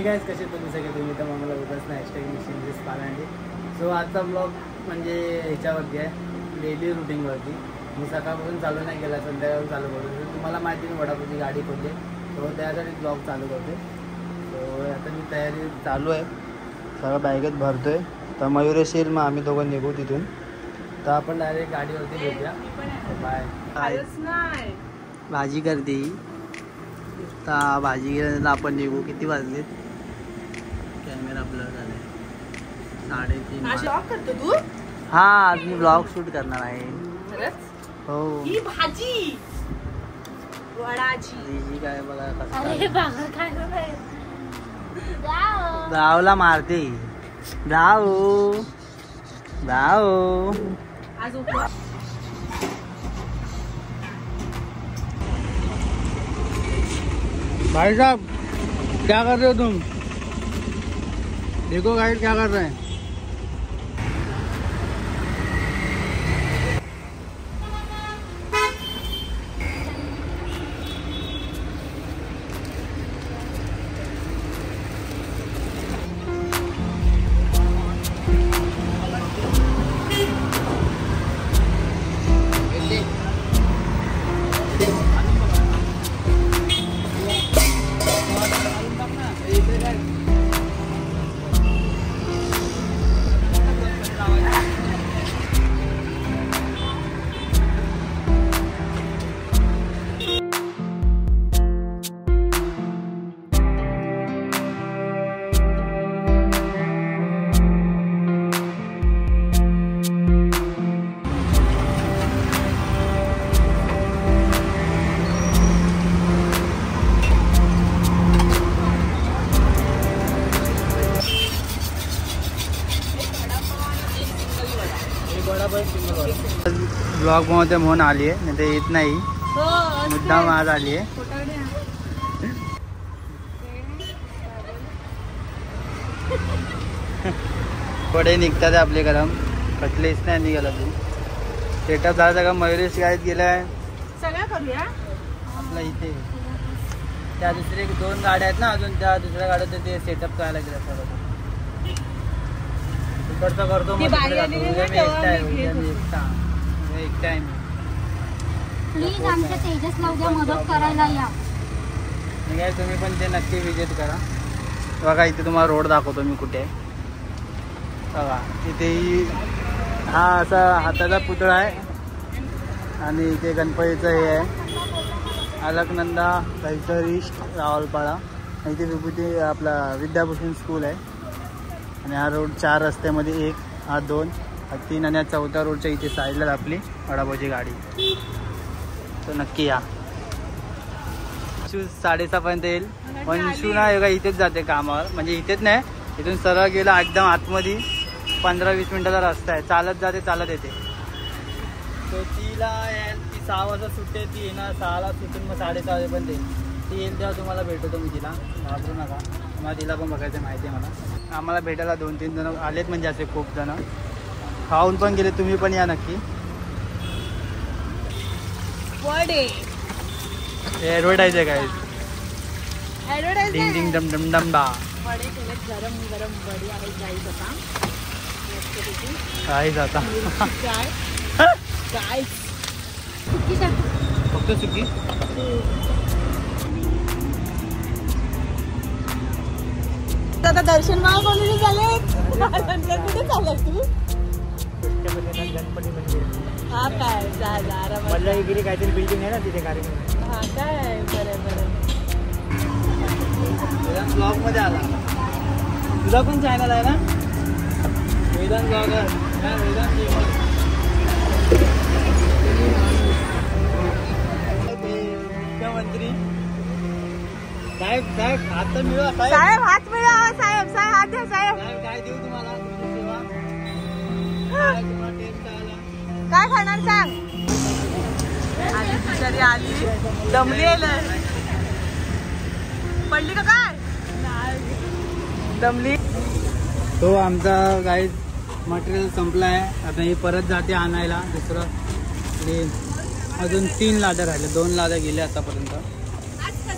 हे गाईज कसे तुम्ही सगळे तुम्ही तर मला उगाच नाही # पालांडे. सो आजचा ब्लॉग म्हणजे ह्याच्यावरती आहे डेली रुटीनवरती. मी सकाळपासून चालू नाही केला, संध्याकाळून चालू करतो. तुम्हाला माहिती मी वडापावची गाडी खोलली तो त्यासाठी ब्लॉग चालू करते. सो आता मी तयारी चालू आहे, सगळं बॅगेत भरतोय. तर मयुरेश येईल, मग आम्ही दोघं निघू तिथून. तर आपण डायरेक्ट गाडीवरती भेटूया. बाय. भाजी करते तर भाजी गेल्यानंतर आपण निघू. किती वाजले? कॅमेरा ब्लर झाले 3:30. करतो तू? हा, आज मी ब्लॉग शूट करणार आहे. हो. ही भाजी वडाची काय बघा काय गावला मारते. जाओ आज भाई साहब क्या कर रहे हो तुम? देखो गाइड क्या कर रहे हैं. ब्लॉग मध्ये म्हणून आली आहे, नाही तर येत नाही. मुद्दाम आज आली आहे. पुढे निघतात आपले गरम कटलेच नाही निघाला. तू सेटअप झाला का? मयुरेश गाडीत गेलाय. सगळं करूया आपला इथे त्या दुसरे 2 गाड्या आहेत ना अजून, त्या दुसऱ्या गाड्यात ते सेटअप करायला गेला. सगळं तिकडचं करतो मग एक टाइम. प्लीज आमच्या तेजसला उद्या मदत करायला या. काय तुम्ही पण ते नक्की विजिट करा. बघा इथे तुम्हाला रोड दाखवतो मी कुठे. बघा इथेही हा असा हाताचा पुतळा आहे आणि इथे गणपतीचं हे आहे अलकनंदा काहीतरी रावलपाडा. इथे विभूती आपला विद्याभूषण स्कूल आहे. आणि हा रोड 4 रस्त्यामध्ये 1, हा 2, हा 3 आणि हा 4थ्या रोडच्या इथे साईडला आपली वडापावची गाडी. तर नक्की या. 6:30 येईल. पण ना योगा इथेच जाते कामावर, म्हणजे इथेच नाही, इथून सरळ गेला एकदम आतमध्ये 15-20 मिनिटाचा रस्ता आहे. चालत जाते चालत येते. तो तिला ती 6 वाजता सुटते, ती येणार 6ला सुटून मग 6:30 वाजेपर्यंत ती येईल. तेव्हा तुम्हाला भेटतो मी तिला, घाबरू नका. मला तिला पण बघायचं माहिती आहे मला. आम्हाला भेटायला 2-3 जण आलेत, म्हणजे असे खूप जण खाऊन पण गेले. तुम्ही पण या नक्की. ॲडव्हर्टाईज आहे काय? डिंग डिंग डम डम डम डा. गरम गरम वडी आहे गाईस. आता फक्त सुकी. आता दर्शन महाकोणी झाले. कुठे चालला तू? गणपती मंदिर. हा काय वल्लभगिरी काहीतरी बिल्डिंग आहे ना तिथे कार्यक्रम. हा काय बरं ब्लॉग मध्ये आला. तुझा पण चॅनल आहे ना वेदांत ब्लॉगर. मुख्यमंत्री साहेब हात मिळवा. साहेब हात मिळवा. साहेब हात द्या. साहेब काय देऊ तुम्हाला तुमची सेवा? काय खाणार सांग. आली बिचारी आली, दमली पडली का काय? दमली. तो आमचा गाईड मटेरियल संपला आहे. आता ही परत जाते आणायला दुसरं. अजून 3 लाद्या राहिल्या, 2 लाद्या गेल्या आतापर्यंत.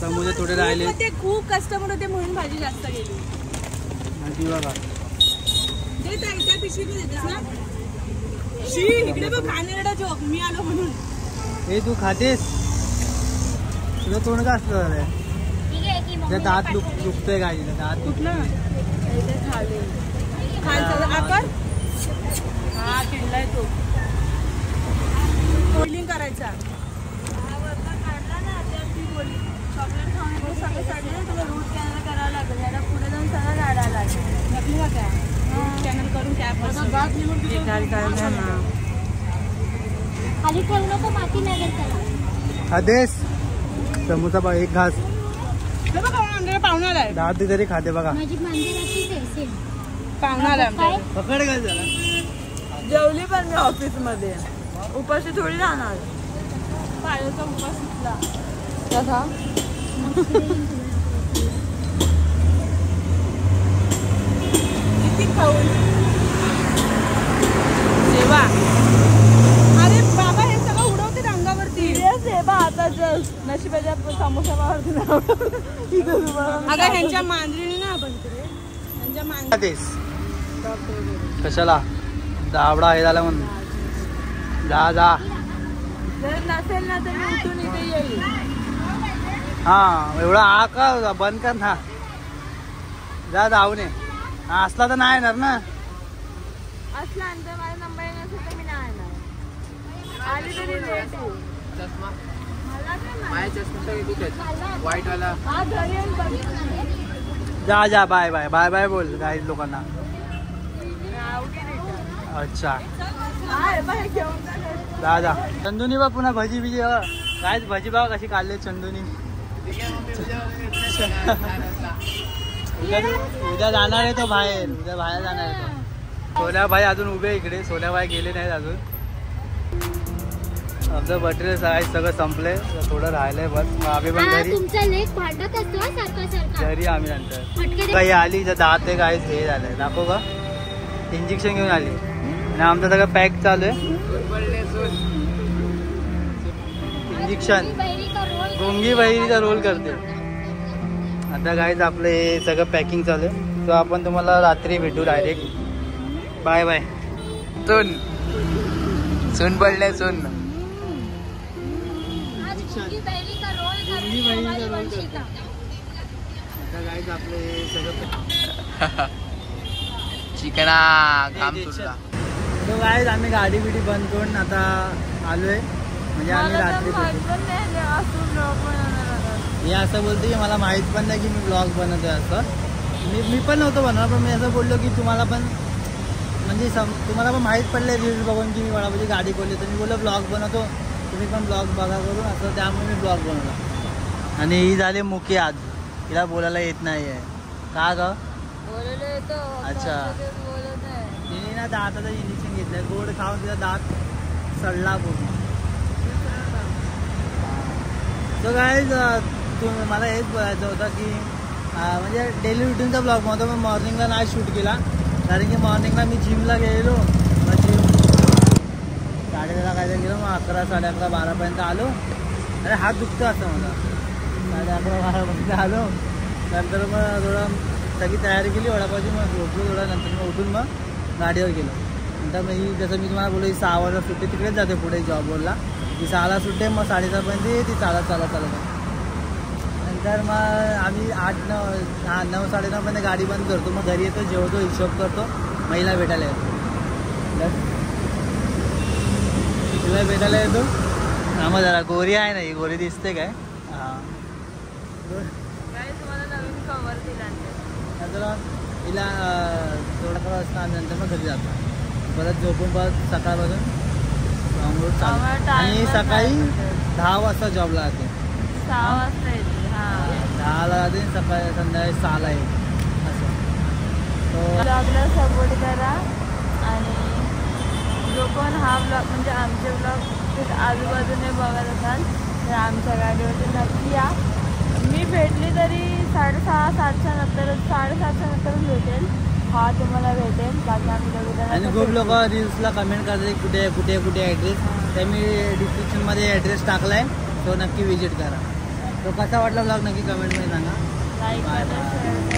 समोसे थोडे राहिले. ते खूप कस्टमर होते म्हणून भाजी जास्त गेली. ती बघा ते त्या पिशवीत देतेस ना. शी इकडे बघ घाणेरडा जोक. मी आलो म्हणून. हे तू खातेस? तुझं तोंड का असतं झालंय? दात दुखतोय काय तिथं दात कुठलं खाली आकार. हा किडलाय तो. कोलिंग करायचा. चॉकलेट खाऊन सगळं काढलं तुला रूट कॅनल करावं लागेल. याला पुढे जाऊन सगळं काढायला लागेल. नकली का काय रूट कॅनल करून कॅप खाली ठेवलं तर माती लागेल त्याला. खातेस समोसा बघ एक घास पाहुणा आलाय. दात तरी खाते बघा. माझी मांजर अशी पाहुणा आलाय. पकड काय झाला. जेवली पण मी ऑफिस मध्ये. उपाशी थोडी राहणार. पायाचा उपास सुटला कसा. किती खाऊन सेवा. अरे बाबा हे सगळं उडवते रंगावरती. सेवा आता नशिबाच्या समोसावरती. अगं ह्यांच्या मांजरीने ना बनते रे. ह्यांच्या मांजरी कशाला दावडा हे झाला म्हणून. जा जा. जर नसेल ना तर मी उठून इथे येईल. हा एवढा आ का बंद कर ना. जा जाऊ नये. हा असला तर नाही येणार ना. असला नंतर माझा नंबर नसेल तर मी नाही येणार. आली तरी लेट येऊ. वाईट वाला. जा जा बाय बाय बाय बाय बोल काही लोकांना. अच्छा जा जा. चंदुनी बा पुन्हा भजी बिजी काय भजी बा कशी काढले चंदुनी. उद्या जाणार आहे तो बाहेर. उद्या बाहेर जाणार आहे तो. सोन्याबाई अजून उभे इकडे. सोन्याबाई गेले नाहीत अजून. आमचं मटेरियल सगळं संपलंय. थोडं राहिलंय बस. मग आम्ही पण घरी घरी आम्ही नंतर काही आली तर दात आहे काय हे झालंय. दाखव का इंजेक्शन घेऊन आली. आणि आमचं सगळं पॅक चालू आहे. इंजेक्शन गोंगी बहिरीचा रोल करते. आता गाईज आपलं हे सगळं पॅकिंग चालू आहे. तो आपण तुम्हाला रात्री भेटू डायरेक्ट. Bye bye. सून पडले सून. आता गाईज आपलं हे सगळं चिकना काम सुटला. तो गाईज आम्ही गाडी बिडी बंद करून आता आलोय. म्हणजे आम्ही रात्री हे असं बोलते की मला माहित पण नाही की मी ब्लॉग बनवतोय असं. मी पण नव्हतं बनवणार. पण मी असं बोललो की तुम्हाला पण म्हणजे तुम्हाला पण माहीत पडलं रील्स बघून की मी वडापावची गाडी खोलली. तर मी बोललो ब्लॉग बनवतो तुम्ही पण ब्लॉग बघा करून असं. त्यामुळे मी ब्लॉग बनवला. आणि ही झाली मुकी आज. तिला बोलायला येत नाही आहे का ग. अच्छा तिने ना दाताचं इंजेक्शन घेतलंय. गोड खाऊन तिचा दात सडला पूर्ण. तो काय मला हेच बोलायचं होतं की म्हणजे डेली रुटीनचा ब्लॉग बनवतो. पण मॉर्निंगला नाही शूट केला कारण की मॉर्निंगला मी जिमला गेलेलो. मग जिम 10:30 काहीतरी गेलो. मग 11, 11:30, 12पर्यंत आलो. अरे हात दुखतो असं मला. 11:30, 12पर्यंत आलो. नंतर मग थोडं सगळी तयारी केली वडापावची. मग झोपलो थोडा. नंतर मग उठून मग गाडीवर गेलो. नंतर मग ही जसं मी तुम्हाला बोललो ही 6 वाजता सुट्टे तिकडेच जाते पुढे जॉबवरला. ती 6ला सुट्टे. मग 6:30पर्यंत ती चालत. नंतर मग आम्ही 8, 9, 9:30पर्यंत गाडी बंद करतो. मग घरी येतो जेवतो हिशोब करतो. महिला भेटायला येतो. तिला भेटायला येतो. मग जरा गोरी आहे ना ही गोरी दिसते काय. हां कवर दिला. नंतर हिला थोडाफार वाजता नंतर मग घरी जातो. परत झोपून परत सकाळपासून आणि सकाळी 10 वाजता जॉबला जाते. 6 वाजता येते. 10ला जाते. सकाळी संध्याकाळी 6ला येते असं. तो ब्लॉगला सपोर्ट करा. आणि जो पण हा ब्लॉग म्हणजे आमचे ब्लॉग आजूबाजूने बघत असाल तर आमच्या गाडीवरती नक्की या. मी भेटली तरी 6:30, 7च्या नंतरच भेटेल. हा तुम्हाला भेटेल. बाकी आम्ही आणि खूप लोक रील्सला कमेंट करतात कुठे कुठे कुठे ॲड्रेस. तर मी डिस्क्रिप्शनमध्ये ॲड्रेस टाकलाय तो नक्की विजिट करा. तो कसा वाटला ब्लॉग नक्की कमेंटमध्ये सांगा. लाईक करा शेअर